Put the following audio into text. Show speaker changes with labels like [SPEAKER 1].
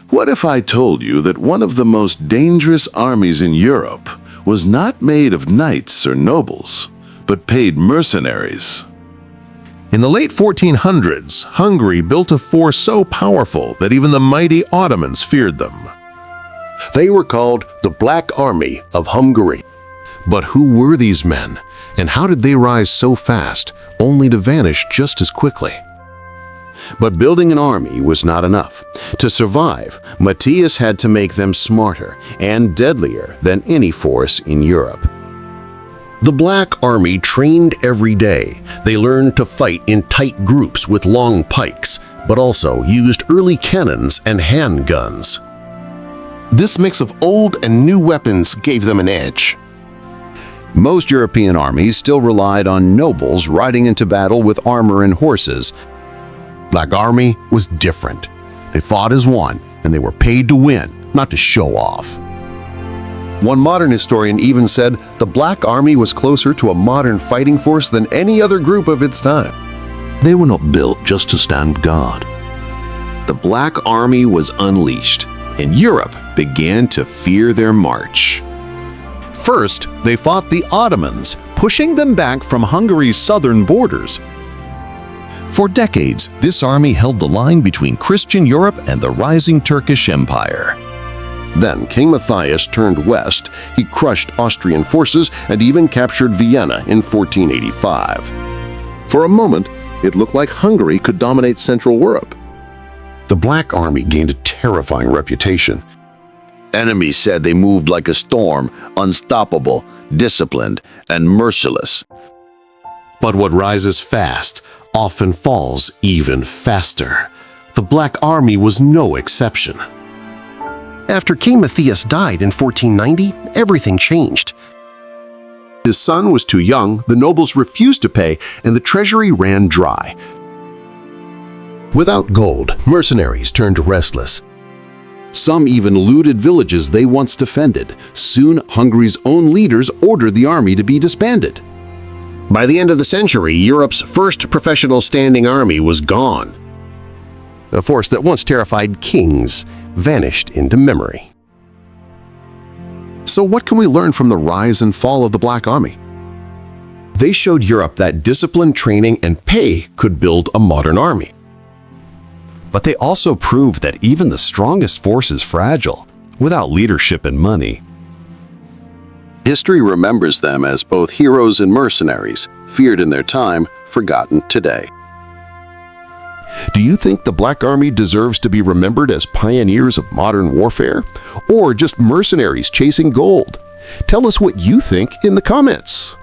[SPEAKER 1] What if I told you that one of the most dangerous armies in Europe was not made of knights or nobles, but paid mercenaries?
[SPEAKER 2] In the late 1400s, Hungary built a force so powerful that even the mighty Ottomans feared them.
[SPEAKER 3] They were called the Black Army of Hungary.
[SPEAKER 4] But who were these men, and how did they rise so fast, only to vanish just as quickly?
[SPEAKER 3] But building an army was not enough. To survive, Matthias had to make them smarter and deadlier than any force in Europe.
[SPEAKER 4] The Black Army trained every day. They learned to fight in tight groups with long pikes, but also used early cannons and handguns.
[SPEAKER 5] This mix of old and new weapons gave them an edge.
[SPEAKER 6] Most European armies still relied on nobles riding into battle with armor and horses. Black Army was different. They fought as one, and they were paid to win, not to show off.
[SPEAKER 5] One modern historian even said the Black Army was closer to a modern fighting force than any other group of its time.
[SPEAKER 7] They were not built just to stand guard.
[SPEAKER 8] The Black Army was unleashed, and Europe began to fear their march.
[SPEAKER 9] First, they fought the Ottomans, pushing them back from Hungary's southern borders. For decades, this army held the line between Christian Europe and the rising Turkish Empire.
[SPEAKER 3] Then King Matthias turned west. He crushed Austrian forces and even captured Vienna in 1485. For a moment, it looked like Hungary could dominate Central Europe.
[SPEAKER 4] The Black Army gained a terrifying reputation.
[SPEAKER 10] Enemies said they moved like a storm, unstoppable, disciplined, and merciless.
[SPEAKER 4] But what rises fast often falls even faster. The Black Army was no exception.
[SPEAKER 5] After King Matthias died in 1490, everything changed.
[SPEAKER 3] His son was too young, the nobles refused to pay, and the treasury ran dry.
[SPEAKER 4] Without gold, mercenaries turned restless.
[SPEAKER 3] Some even looted villages they once defended. Soon, Hungary's own leaders ordered the army to be disbanded.
[SPEAKER 6] By the end of the century, Europe's first professional standing army was gone.
[SPEAKER 5] A force that once terrified kings vanished into memory.
[SPEAKER 3] So what can we learn from the rise and fall of the Black Army?
[SPEAKER 4] They showed Europe that discipline, training, and pay could build a modern army.
[SPEAKER 9] But they also proved that even the strongest force is fragile, without leadership and money.
[SPEAKER 3] History remembers them as both heroes and mercenaries, feared in their time, forgotten today. Do you think the Black Army deserves to be remembered as pioneers of modern warfare, or just mercenaries chasing gold? Tell us what you think in the comments.